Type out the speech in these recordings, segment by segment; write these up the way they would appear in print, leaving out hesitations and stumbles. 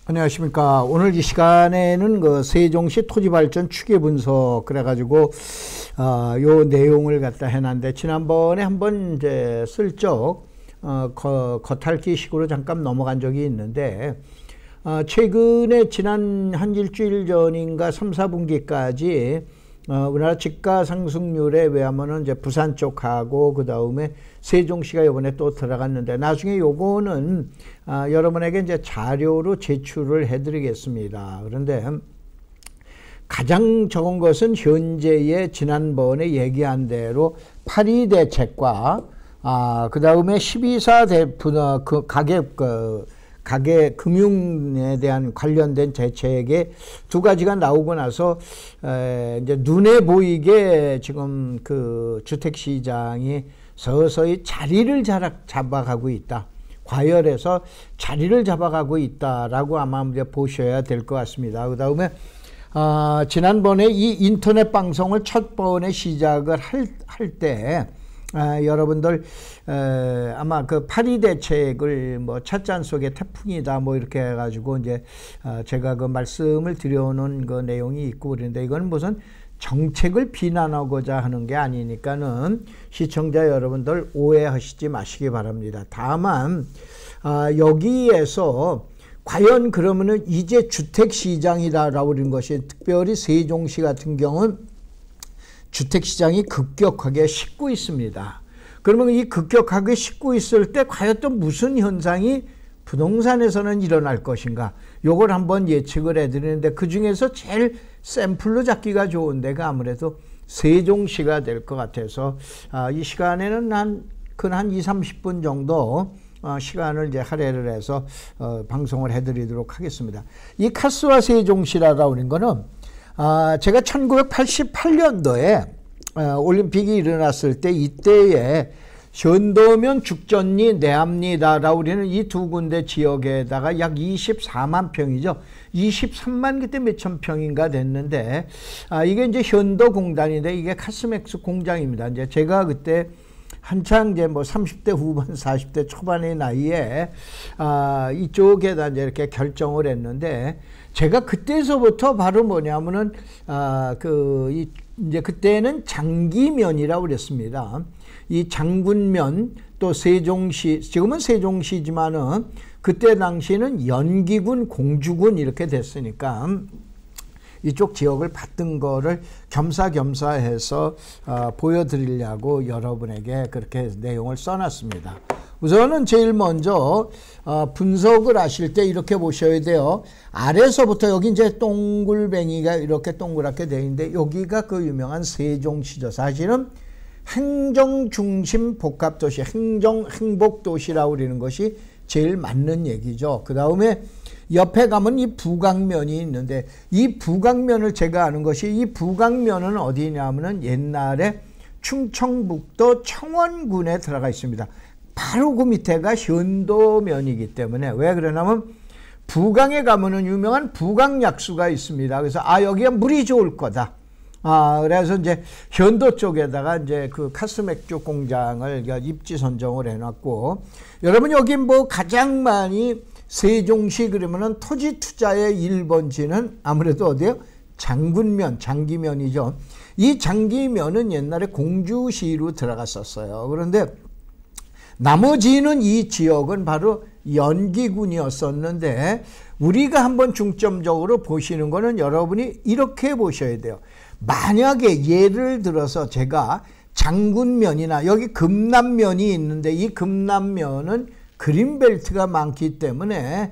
안녕하십니까. 오늘 이 시간에는 그 세종시 토지발전 추계 분석 그래가지고 요 내용을 갖다 해놨는데, 지난번에 한번 이제 슬쩍 겉핥기식으로 잠깐 넘어간 적이 있는데, 최근에 지난 한 일주일 전인가 3, 4분기까지 우리나라 집가 상승률에 왜하면은 이제 부산 쪽하고 그 다음에 세종시가 이번에 또 들어갔는데, 나중에 요거는 여러분에게 이제 자료로 제출을 해드리겠습니다. 그런데 가장 적은 것은 현재의 지난번에 얘기한 대로 8.2 대책과 그 다음에 12.4 가계 금융에 대한 관련된 대책에 두 가지가 나오고 나서 이제 눈에 보이게 지금 그 주택시장이 서서히 자리를 잡아가고 있다. 과열해서 자리를 잡아가고 있다라고 아마 이제 보셔야 될 것 같습니다. 그 다음에 지난번에 이 인터넷 방송을 첫 번에 시작을 할 때 여러분들 아마 그 8.2 대책을 뭐 찻잔 속의 태풍이다 뭐 이렇게 해가지고 이제 제가 그 말씀을 드려놓은 그 내용이 있고 그런데, 이건 무슨 정책을 비난하고자 하는 게 아니니까는 시청자 여러분들 오해하시지 마시기 바랍니다. 다만 여기에서 과연 그러면은 이제 주택시장이다라고 그런 것이, 특별히 세종시 같은 경우는 주택시장이 급격하게 식고 있습니다. 그러면 이 급격하게 식고 있을 때 과연 또 무슨 현상이 부동산에서는 일어날 것인가, 요걸 한번 예측을 해드리는데, 그 중에서 제일 샘플로 잡기가 좋은 데가 아무래도 세종시가 될 것 같아서 이 시간에는 한 20-30분 정도 시간을 이제 할애를 해서 방송을 해드리도록 하겠습니다. 이 카스와 세종시라고 하는 거는 제가 1988년도에 올림픽이 일어났을 때, 이때에 현도면, 죽전리, 내암리다라고 우리는 이 두 군데 지역에다가 약 24만 평이죠. 23만 그때 몇천 평인가 됐는데, 이게 이제 현도공단인데 이게 카스맥스 공장입니다. 이제 제가 그때 한창 이제 뭐 30대 후반, 40대 초반의 나이에 이쪽에다 이제 이렇게 결정을 했는데, 제가 그때서부터 바로 뭐냐면은 이제 그때는 장기면이라고 그랬습니다. 이 장군면, 또 세종시, 지금은 세종시지만은 그때 당시에는 연기군, 공주군 이렇게 됐으니까 이쪽 지역을 받던 거를 겸사겸사 해서 보여드리려고 여러분에게 그렇게 내용을 써놨습니다. 우선은 제일 먼저 분석을 하실 때 이렇게 보셔야 돼요. 아래서부터 여기 이제 동글뱅이가 이렇게 동그랗게 되어 있는데, 여기가 그 유명한 세종시죠. 사실은 행정중심 복합도시, 행복도시라고 그러는 것이 제일 맞는 얘기죠. 그 다음에 옆에 가면 이 북악면이 있는데, 이 북악면을 제가 아는 것이, 이 북악면은 어디냐면은 옛날에 충청북도 청원군에 들어가 있습니다. 바로 그 밑에가 현도면이기 때문에, 왜 그러냐면 북강에 가면은 유명한 북강약수가 있습니다. 그래서 여기가 물이 좋을 거다. 그래서 이제 현도 쪽에다가 이제 그 카스맥주 공장을 입지 선정을 해놨고, 여러분 여기 뭐 가장 많이 세종시 그러면은 토지 투자의 1번지는 아무래도 어디요? 장군면, 장기면이죠. 이 장기면은 옛날에 공주시로 들어갔었어요. 그런데 나머지는 이 지역은 바로 연기군이었었는데, 우리가 한번 중점적으로 보시는 거는 여러분이 이렇게 보셔야 돼요. 만약에 예를 들어서 제가 장군면이나 여기 금남면이 있는데, 이 금남면은 그린벨트가 많기 때문에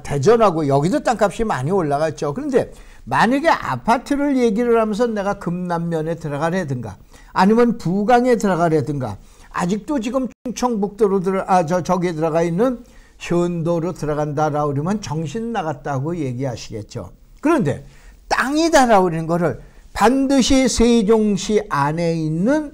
대전하고 여기도 땅값이 많이 올라갔죠. 그런데 만약에 아파트를 얘기를 하면서 내가 금남면에 들어가라든가 아니면 부강에 들어가라든가, 아직도 지금 충청북도로 저기에 들어가 있는 현도로 들어간다라고 그러면 정신 나갔다고 얘기하시겠죠. 그런데 땅이다라고 그러는 거를 반드시 세종시 안에 있는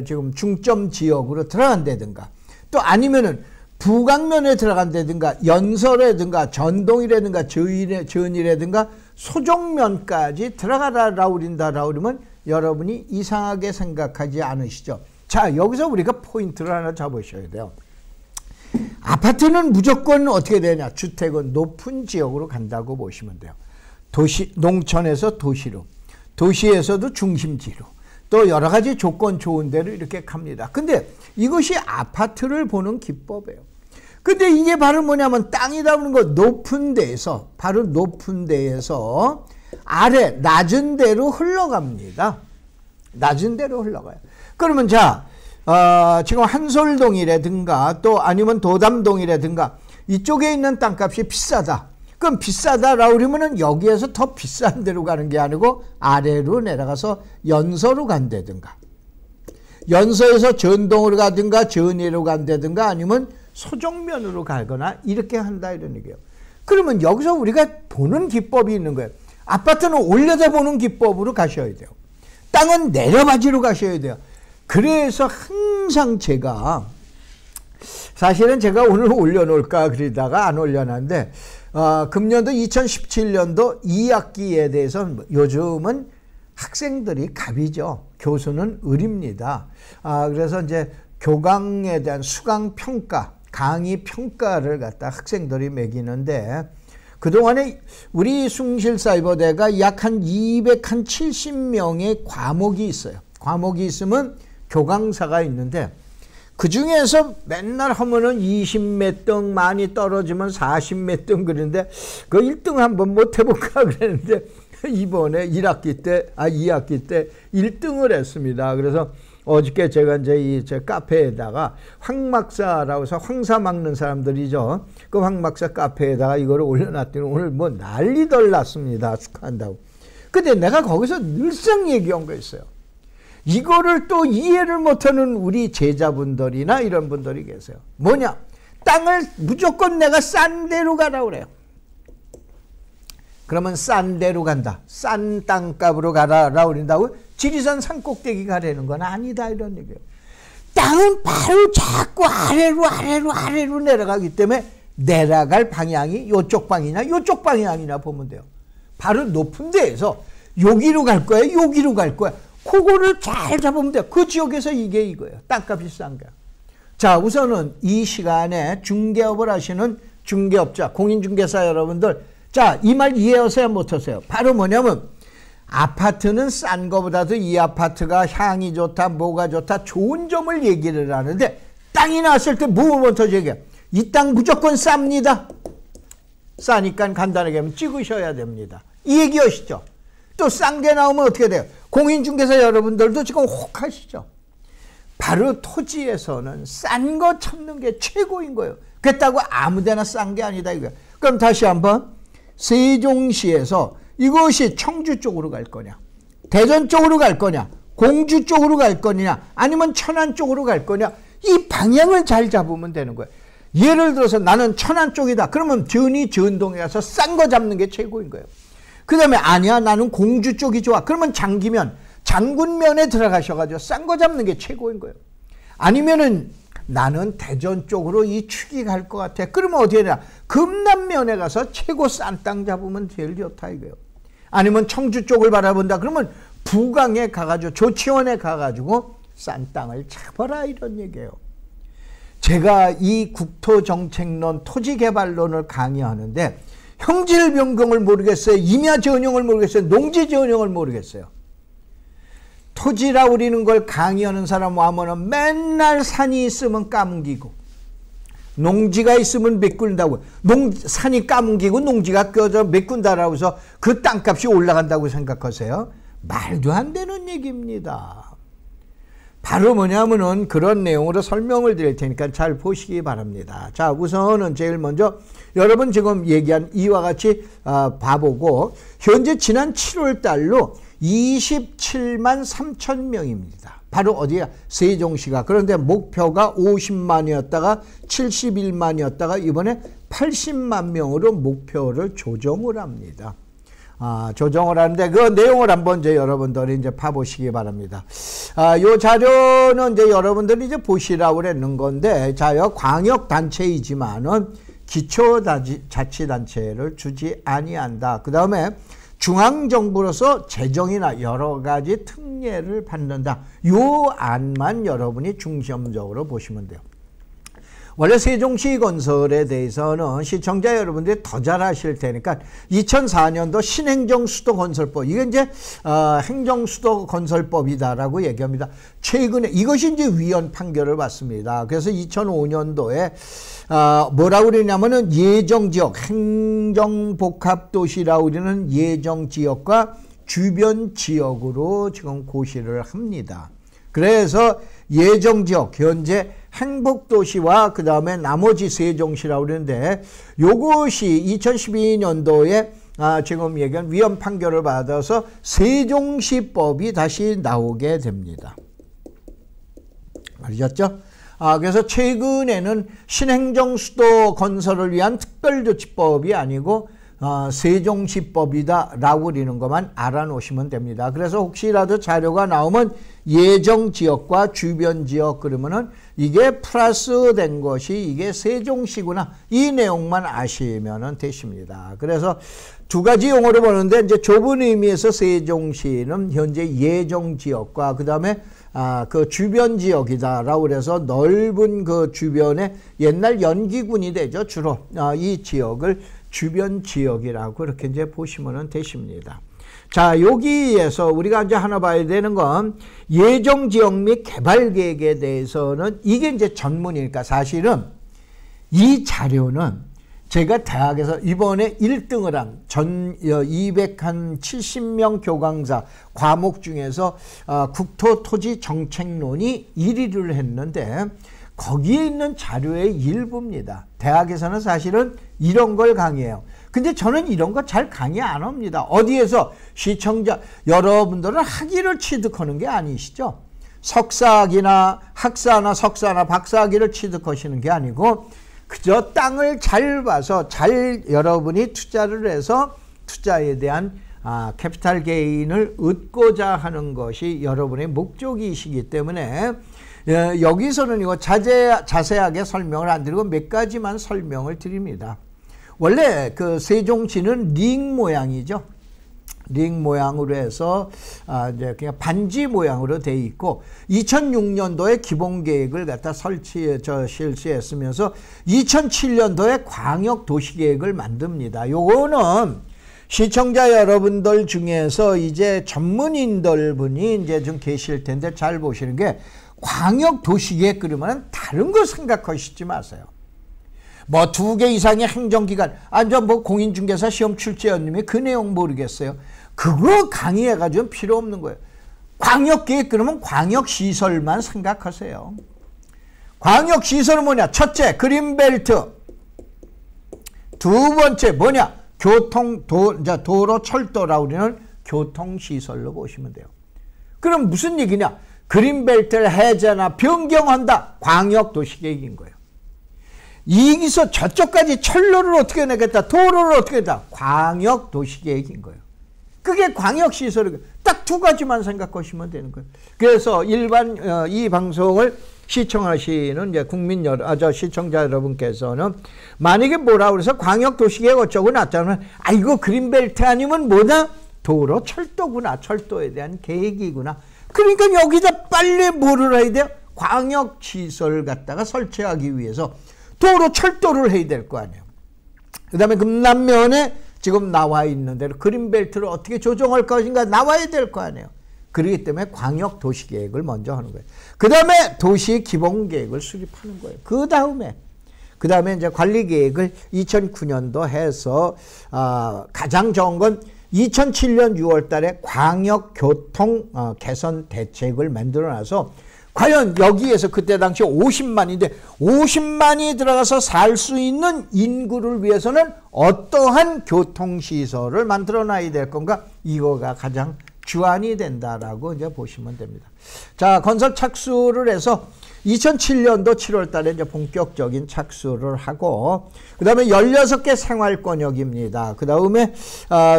지금 중점 지역으로 들어간다든가, 또 아니면은 북악면에 들어간다든가, 연서라든가 전동이라든가 전이라든가 소종면까지 들어가라라고 그런다라고 그러면 여러분이 이상하게 생각하지 않으시죠? 자, 여기서 우리가 포인트를 하나 잡으셔야 돼요. 아파트는 무조건 어떻게 되냐? 주택은 높은 지역으로 간다고 보시면 돼요. 농촌에서 도시로, 도시에서도 중심지로, 또 여러 가지 조건 좋은 데로 이렇게 갑니다. 근데 이것이 아파트를 보는 기법이에요. 근데 이게 바로 뭐냐면 땅이다 보는 거 높은 데에서, 바로 높은 데에서 아래 낮은 데로 흘러갑니다. 낮은 데로 흘러가요. 그러면 자, 지금 한솔동이라든가 또 아니면 도담동이라든가 이쪽에 있는 땅값이 비싸다. 그럼 비싸다라고 그러면은 여기에서 더 비싼 데로 가는 게 아니고 아래로 내려가서 연서로 간다든가, 연서에서 전동으로 가든가 전이로 간다든가 아니면 소정면으로 가거나 이렇게 한다 이런 얘기예요. 그러면 여기서 우리가 보는 기법이 있는 거예요. 아파트는 올려다 보는 기법으로 가셔야 돼요. 땅은 내려바지로 가셔야 돼요. 그래서 항상 제가, 사실은 제가 오늘 올려놓을까 그러다가 안 올려놨는데, 금년도 2017년도 2학기에 대해서는 요즘은 학생들이 갑이죠. 교수는 을입니다. 그래서 이제 교강에 대한 수강 평가, 강의 평가를 갖다 학생들이 매기는데, 그동안에 우리 숭실사이버대가 약 한 270명의 과목이 있어요. 과목이 있으면 교강사가 있는데, 그 중에서 맨날 하면은 20몇 등, 많이 떨어지면 40몇 등 그러는데, 그 1등 한번 못 해볼까 그랬는데, 이번에 2학기 때 1등을 했습니다. 그래서 어저께 제가 이제 제 카페에다가 황막사라고 해서 황사 막는 사람들이죠. 그 황막사 카페에다가 이거를 올려놨더니 오늘 뭐 난리들 났습니다. 축하한다고. 근데 내가 거기서 늘상 얘기한 거 있어요. 이거를 또 이해를 못하는 우리 제자분들이나 이런 분들이 계세요. 뭐냐? 땅을 무조건 내가 싼 데로 가라 그래요. 그러면 싼 데로 간다. 싼 땅값으로 가라라고 그런다고 지리산 산꼭대기 가라는 건 아니다 이런 얘기예요. 땅은 바로 자꾸 아래로 내려가기 때문에 내려갈 방향이 이쪽 방이냐 이쪽 방향이나 보면 돼요. 바로 높은 데에서 여기로 갈 거야 여기로 갈 거야. 그거를 잘 잡으면 돼요. 그 지역에서 이게 이거예요. 땅값이 싼 거야. 자, 우선은 이 시간에 중개업을 하시는 중개업자, 공인중개사 여러분들, 자, 이 말 이해하세요 못하세요? 바로 뭐냐면 아파트는 싼 거보다도 이 아파트가 향이 좋다 뭐가 좋다 좋은 점을 얘기를 하는데, 땅이 나왔을 때 뭐부터 얘기해? 이 땅 무조건 쌉니다. 싸니까 간단하게 하면 찍으셔야 됩니다. 이 얘기하시죠. 또 싼 게 나오면 어떻게 돼요? 공인중개사 여러분들도 지금 혹하시죠. 바로 토지에서는 싼 거 찾는 게 최고인 거예요. 그렇다고 아무데나 싼 게 아니다 이거예요. 그럼 다시 한번, 세종시에서 이것이 청주 쪽으로 갈 거냐, 대전 쪽으로 갈 거냐, 공주 쪽으로 갈 거냐, 아니면 천안 쪽으로 갈 거냐, 이 방향을 잘 잡으면 되는 거예요. 예를 들어서 나는 천안 쪽이다. 그러면 전동에 가서 싼 거 잡는 게 최고인 거예요. 그 다음에 아니야 나는 공주 쪽이 좋아. 그러면 장군면에 들어가셔가지고 싼 거 잡는 게 최고인 거예요. 아니면은 나는 대전 쪽으로 이 축이 갈 것 같아. 그러면 어디에 나 금남면에 가서 최고 싼 땅 잡으면 제일 좋다 이거예요. 아니면 청주 쪽을 바라본다. 그러면 부강에 가가지고 조치원에 가가지고 싼 땅을 잡아라 이런 얘기예요. 제가 이 국토정책론, 토지개발론을 강의하는데 형질 변경을 모르겠어요. 임야 전용을 모르겠어요. 농지 전용을 모르겠어요. 토지라 우리는 걸 강의하는 사람 와면은 맨날 산이 있으면 까뭉기고 농지가 있으면 메꾼다고, 산이 까뭉기고 농지가 껴져 메꾼다라고 해서 그 땅값이 올라간다고 생각하세요? 말도 안 되는 얘기입니다. 바로 뭐냐면은 그런 내용으로 설명을 드릴 테니까 잘 보시기 바랍니다. 자, 우선은 제일 먼저 여러분 지금 얘기한 이와 같이 봐보고, 현재 지난 7월 달로 27만 3천 명입니다. 바로 어디야? 세종시가. 그런데 목표가 50만이었다가 71만이었다가 이번에 80만 명으로 목표를 조정을 합니다. 조정을 하는데 그 내용을 한번 이제 여러분들이 이제 봐보시기 바랍니다. 요 자료는 이제 여러분들이 이제 보시라고 그랬는 건데, 자요 광역단체이지만은 기초자치단체를 주지 아니한다. 그 다음에 중앙정부로서 재정이나 여러 가지 특례를 받는다. 요 안만 여러분이 중점적으로 보시면 돼요. 원래 세종시 건설에 대해서는 시청자 여러분들이 더 잘 아실 테니까 2004년도 신행정수도건설법, 이게 이제 행정수도건설법이다라고 얘기합니다. 최근에 이것이 이제 위헌 판결을 받습니다. 그래서 2005년도에 뭐라고 그러냐면은 예정지역, 행정복합도시라고 우리는 예정지역과 주변 지역으로 지금 고시를 합니다. 그래서 예정지역, 현재 행복도시와 그 다음에 나머지 세종시라고 그러는데, 요것이 2012년도에 지금 얘기한 위헌 판결을 받아서 세종시법이 다시 나오게 됩니다. 아셨죠? 그래서 최근에는 신행정수도 건설을 위한 특별조치법이 아니고 세종시법이다 라고 그러는 것만 알아놓으시면 됩니다. 그래서 혹시라도 자료가 나오면 예정지역과 주변지역 그러면은 이게 플러스 된 것이 이게 세종시구나, 이 내용만 아시면 되십니다. 그래서 두 가지 용어를 보는데, 이제 좁은 의미에서 세종시는 현재 예정지역과 그 다음에 그 주변 지역이다라고 그래서 넓은 그 주변에 옛날 연기군이 되죠. 주로 이 지역을 주변 지역이라고 그렇게 이제 보시면 되십니다. 자, 여기에서 우리가 이제 하나 봐야 되는 건 예정 지역 및 개발 계획에 대해서는 이게 이제 전문이니까, 사실은 이 자료는 제가 대학에서 이번에 1등을 한 전 270명 교강사 과목 중에서 국토토지정책론이 1위를 했는데, 거기에 있는 자료의 일부입니다. 대학에서는 사실은 이런 걸 강의해요. 근데 저는 이런 거 잘 강의 안 합니다. 어디에서 시청자 여러분들은 학위를 취득하는 게 아니시죠. 석사학위나 학사나 석사나 박사학위를 취득하시는 게 아니고, 그저 땅을 잘 봐서 잘 여러분이 투자를 해서 투자에 대한 캐피탈 게인을 얻고자 하는 것이 여러분의 목적이시기 때문에 여기서는 이거 자세하게 설명을 안 드리고 몇 가지만 설명을 드립니다. 원래 그 세종시는 링 모양이죠. 링 모양으로 해서 이제 그냥 반지 모양으로 돼 있고, 2006년도에 기본 계획을 갖다 실시했으면서 2007년도에 광역 도시 계획을 만듭니다. 요거는 시청자 여러분들 중에서 이제 전문인들 분이 이제 좀 계실 텐데 잘 보시는 게, 광역 도시 계획 그러면 다른 거 생각하시지 마세요. 뭐 2개 이상의 행정기관, 뭐 공인중개사 시험 출제원님이 그 내용 모르겠어요. 그거 강의해가지고 필요 없는 거예요. 광역계획 그러면 광역시설만 생각하세요. 광역시설은 뭐냐? 첫째, 그린벨트. 두 번째, 뭐냐? 도로, 철도라고 우리는 교통시설로 보시면 돼요. 그럼 무슨 얘기냐? 그린벨트를 해제나 변경한다. 광역도시계획인 거예요. 여기서 저쪽까지 철로를 어떻게 내겠다, 도로를 어떻게 했다, 광역도시계획인 거예요. 그게 광역시설이고, 딱 2가지만 생각하시면 되는 거예요. 그래서 일반 이 방송을 시청하시는 이제 시청자 여러분께서는 만약에 뭐라고 그래서 광역도시계획 어쩌고 났다면, 이거 그린벨트 아니면 뭐다? 도로, 철도구나. 철도에 대한 계획이구나. 그러니까 여기다 빨리 뭐를 해야 돼요? 광역시설 갖다가 설치하기 위해서 도로, 철도를 해야 될 거 아니에요. 그 다음에 금남면에 지금 나와 있는 대로 그린벨트를 어떻게 조정할 것인가 나와야 될 거 아니에요. 그렇기 때문에 광역도시계획을 먼저 하는 거예요. 그 다음에 도시 기본계획을 수립하는 거예요. 그 다음에 이제 관리계획을 2009년도 해서 가장 좋은 건 2007년 6월 달에 광역교통 개선 대책을 만들어놔서, 과연 여기에서 그때 당시 50만인데 50만이 들어가서 살 수 있는 인구를 위해서는 어떠한 교통시설을 만들어놔야 될 건가? 이거가 가장 주안이 된다라고 이제 보시면 됩니다. 자, 건설 착수를 해서 2007년도 7월 달에 이제 본격적인 착수를 하고, 그 다음에 16개 생활권역입니다. 그 다음에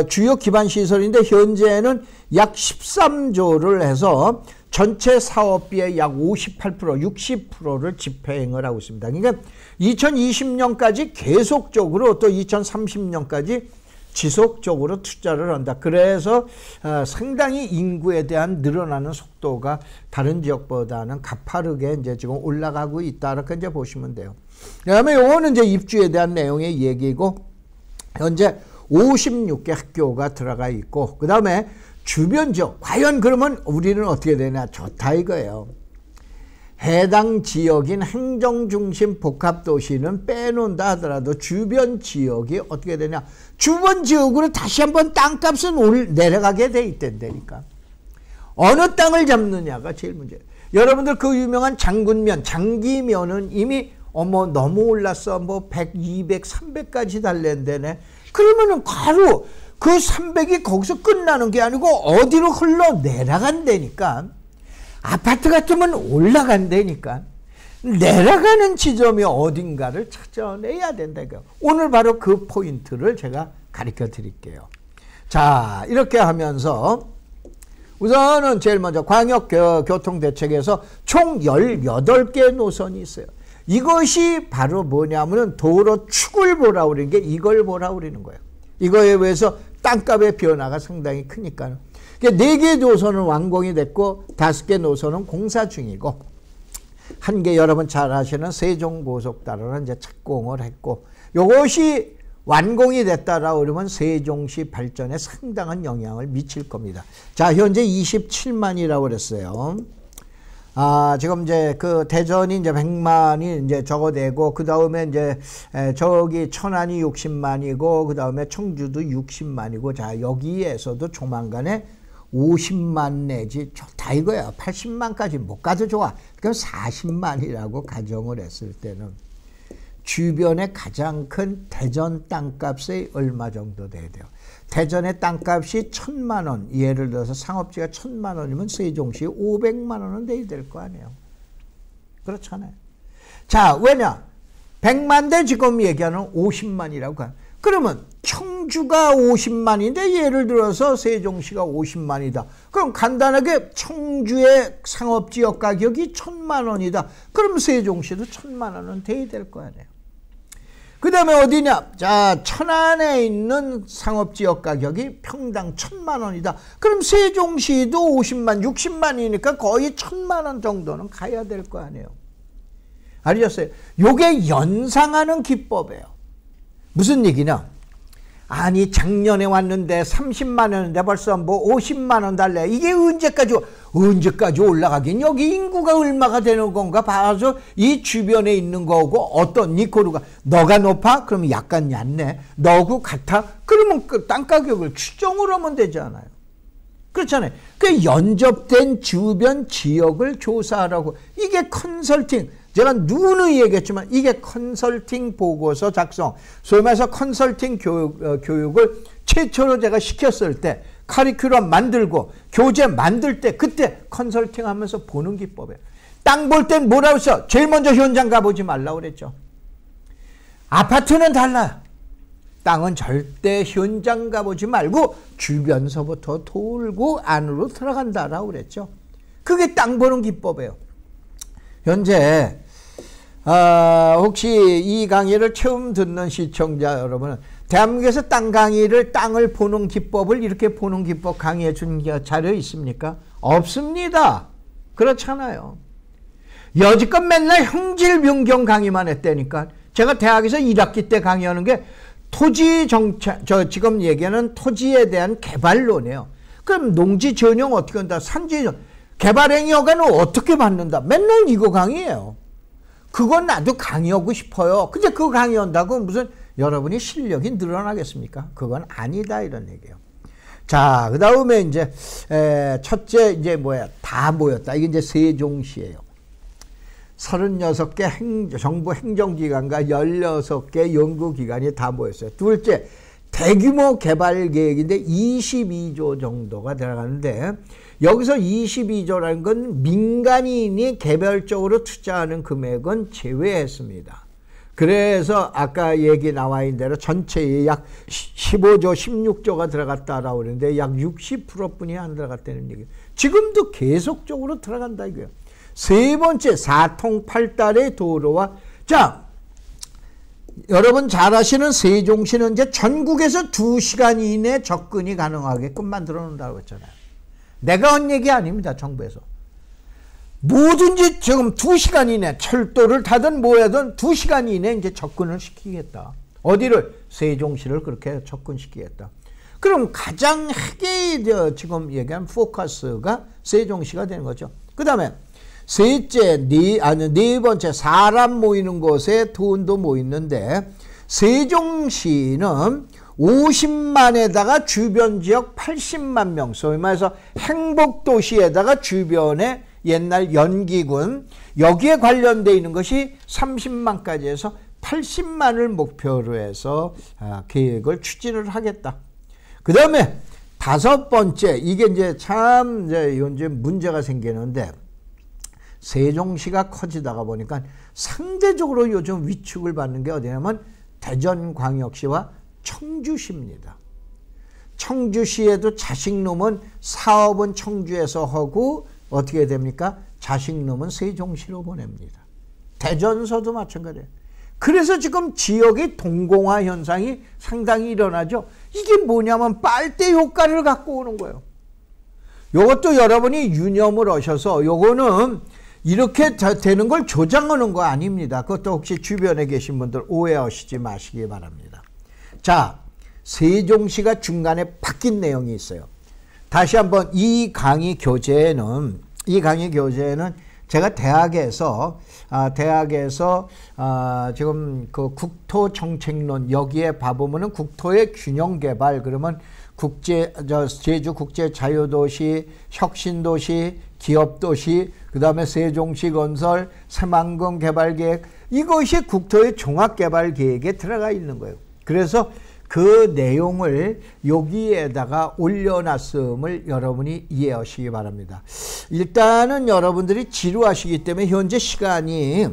주요 기반시설인데 현재는 약 13조를 해서 전체 사업비의 약 58%, 60%를 집행을 하고 있습니다. 그러니까 2020년까지 계속적으로 또 2030년까지 지속적으로 투자를 한다. 그래서 상당히 인구에 대한 늘어나는 속도가 다른 지역보다는 가파르게 이제 지금 올라가고 있다. 이렇게 이제 보시면 돼요. 그다음에 요거는 이제 입주에 대한 내용의 얘기고, 현재 56개 학교가 들어가 있고, 그 다음에 주변 지역, 과연 그러면 우리는 어떻게 되냐? 좋다 이거예요. 해당 지역인 행정중심 복합도시는 빼놓는다 하더라도 주변 지역이 어떻게 되냐? 주변 지역으로 다시 한번 땅값은 내려가게 돼 있단다니까. 어느 땅을 잡느냐가 제일 문제예요. 여러분들 그 유명한 장군면, 장기면은 이미 너무 올랐어. 뭐 100, 200, 300까지 달랜다네. 그러면은 바로 그 300이 거기서 끝나는 게 아니고 어디로 흘러내려간다니까. 아파트 같으면 올라간다니까. 내려가는 지점이 어딘가를 찾아내야 된다. 오늘 바로 그 포인트를 제가 가르쳐 드릴게요. 자, 이렇게 하면서 우선은 제일 먼저 광역교통대책에서 총 18개 노선이 있어요. 이것이 바로 뭐냐면은 도로 축을 보라 그러는 게 이걸 보라 그러는 거예요. 이거에 의해서 땅값의 변화가 상당히 크니까요. 4개 노선은 완공이 됐고 5개 노선은 공사 중이고, 한 개 여러분 잘 아시는 세종고속도로는 이제 착공을 했고, 이것이 완공이 됐다라고 그러면 세종시 발전에 상당한 영향을 미칠 겁니다. 자, 현재 27만이라고 그랬어요. 지금 이제 그 대전이 이제 100만이 이제 적어되고, 그 다음에 이제 저기 천안이 60만이고, 그 다음에 청주도 60만이고, 자, 여기에서도 조만간에 50만 내지 좋다 이거야. 80만까지 못 가도 좋아. 그럼 40만이라고 가정을 했을 때는 주변에 가장 큰 대전 땅값이 얼마 정도 돼야 돼요? 대전의 땅값이 1,000만 원, 예를 들어서 상업지가 1,000만 원이면 세종시 500만 원은 돼야 될 거 아니에요. 그렇잖아요. 자, 왜냐? 100만 대 지금 얘기하는 50만이라고 해요. 그러면 청주가 50만인데 예를 들어서 세종시가 50만이다. 그럼 간단하게 청주의 상업지역 가격이 1,000만 원이다. 그럼 세종시도 1,000만 원은 돼야 될 거 아니에요. 그 다음에 어디냐? 자, 천안에 있는 상업지역 가격이 평당 1,000만 원이다. 그럼 세종시도 50만, 60만이니까 거의 1,000만 원 정도는 가야 될 거 아니에요. 알겠어요? 요게 연상하는 기법이에요. 무슨 얘기냐? 아니, 작년에 왔는데 30만 원인데 벌써 뭐 50만 원 달래. 이게 언제까지 올라가긴? 여기 인구가 얼마가 되는 건가 봐서 이 주변에 있는 거고, 어떤 니코루가 너가 높아? 그러면 약간 얕네. 너하고 같아? 그러면 그 땅 가격을 추정을 하면 되잖아요. 그렇잖아요. 그 연접된 주변 지역을 조사하라고. 이게 컨설팅. 제가 누누이 얘기했지만 이게 컨설팅 보고서 작성, 소위 말해서 컨설팅 교육을 최초로 제가 시켰을 때, 커리큘럼 만들고 교재 만들 때 그때 컨설팅 하면서 보는 기법이에요. 땅 볼 땐 뭐라고 했어? 제일 먼저 현장 가보지 말라고 그랬죠. 아파트는 달라요. 땅은 절대 현장 가보지 말고 주변서부터 돌고 안으로 들어간다라고 그랬죠. 그게 땅 보는 기법이에요. 현재 혹시 이 강의를 처음 듣는 시청자 여러분은 대한민국에서 땅을 보는 기법을 이렇게 보는 기법 강의해 준 자료 있습니까? 없습니다. 그렇잖아요. 여지껏 맨날 형질 변경 강의만 했다니까. 제가 대학에서 1학기 때 강의하는 게 토지 정책, 지금 얘기하는 토지에 대한 개발론이에요. 그럼 농지 전용 어떻게 한다? 산지 전용. 개발행위 허가는 어떻게 받는다? 맨날 이거 강의예요. 그건 나도 강의하고 싶어요. 근데 그거 강의한다고 무슨 여러분이 실력이 늘어나겠습니까? 그건 아니다 이런 얘기예요. 자, 그 다음에 이제 첫째 이제 다 모였다. 이게 이제 세종시예요. 36개 정부 행정기관과 16개 연구기관이 다 모였어요. 둘째, 대규모 개발 계획인데 22조 정도가 들어가는데, 여기서 22조라는 건 민간인이 개별적으로 투자하는 금액은 제외했습니다. 그래서 아까 얘기 나와 있는 대로 전체에 약 15조, 16조가 들어갔다라고 그러는데 약 60%뿐이 안 들어갔다는 얘기예요. 지금도 계속적으로 들어간다 이거예요. 세 번째, 4통8달의 도로와, 자, 여러분 잘 아시는 세종시는 이제 전국에서 2시간 이내 접근이 가능하게끔 만들어 놓는다고 했잖아요. 내가 한 얘기 아닙니다. 정부에서. 뭐든지 지금 2시간 이내 철도를 타든 뭐하든 2시간 이내 이제 접근을 시키겠다. 어디를? 세종시를 그렇게 접근시키겠다. 그럼 가장 크게 지금 얘기한 포커스가 세종시가 되는 거죠. 그 다음에 셋째, 네 번째 사람 모이는 곳에 돈도 모이는데 세종시는 50만에다가 주변 지역 80만 명, 소위 말해서 행복도시에다가 주변에 옛날 연기군, 여기에 관련되어 있는 것이 30만까지 해서 80만을 목표로 해서 계획을 추진을 하겠다. 그 다음에 5번째, 이게 이제 참 이제 문제가 생기는데, 세종시가 커지다가 보니까 상대적으로 요즘 위축을 받는 게 어디냐면 대전광역시와 청주시입니다. 청주시에도 자식놈은 사업은 청주에서 하고 어떻게 됩니까? 자식놈은 세종시로 보냅니다. 대전서도 마찬가지예요. 그래서 지금 지역의 동공화 현상이 상당히 일어나죠. 이게 뭐냐면 빨대 효과를 갖고 오는 거예요. 이것도 여러분이 유념을 하셔서 요거는 이렇게 되는 걸 조장하는 거 아닙니다. 그것도 혹시 주변에 계신 분들 오해하시지 마시기 바랍니다. 자, 세종시가 중간에 바뀐 내용이 있어요. 다시 한번 이 강의 교재에는 제가 대학에서 지금 그 국토정책론 여기에 봐보면은 국토의 균형 개발, 그러면 제주 국제 자유도시, 혁신도시, 기업도시, 그 다음에 세종시 건설, 새만금 개발계획, 이것이 국토의 종합개발계획에 들어가 있는 거예요. 그래서 그 내용을 여기에다가 올려놨음을 여러분이 이해하시기 바랍니다. 일단은 여러분들이 지루하시기 때문에 현재 시간이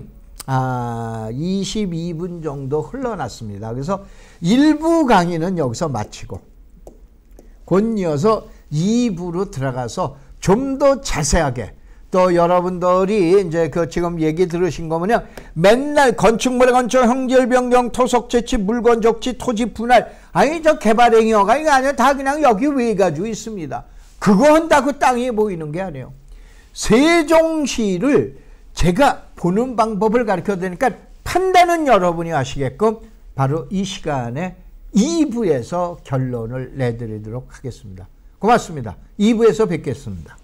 22분 정도 흘러났습니다. 그래서 1부 강의는 여기서 마치고 곧 이어서 2부로 들어가서 좀 더 자세하게, 또 여러분들이 이제 그 지금 얘기 들으신 거면요, 맨날 건축물의 건축, 형질 변경, 토속 채취, 물건 적치, 토지 분할, 아니 저 개발행위가 이거 아니야, 다 그냥 여기 왜 가지고 있습니다. 그거 한다고 땅이 보이는 게 아니에요. 세종시를 제가 보는 방법을 가르쳐 드리니까 판단은 여러분이 하시게끔 바로 이 시간에 2부에서 결론을 내드리도록 하겠습니다. 고맙습니다. 2부에서 뵙겠습니다.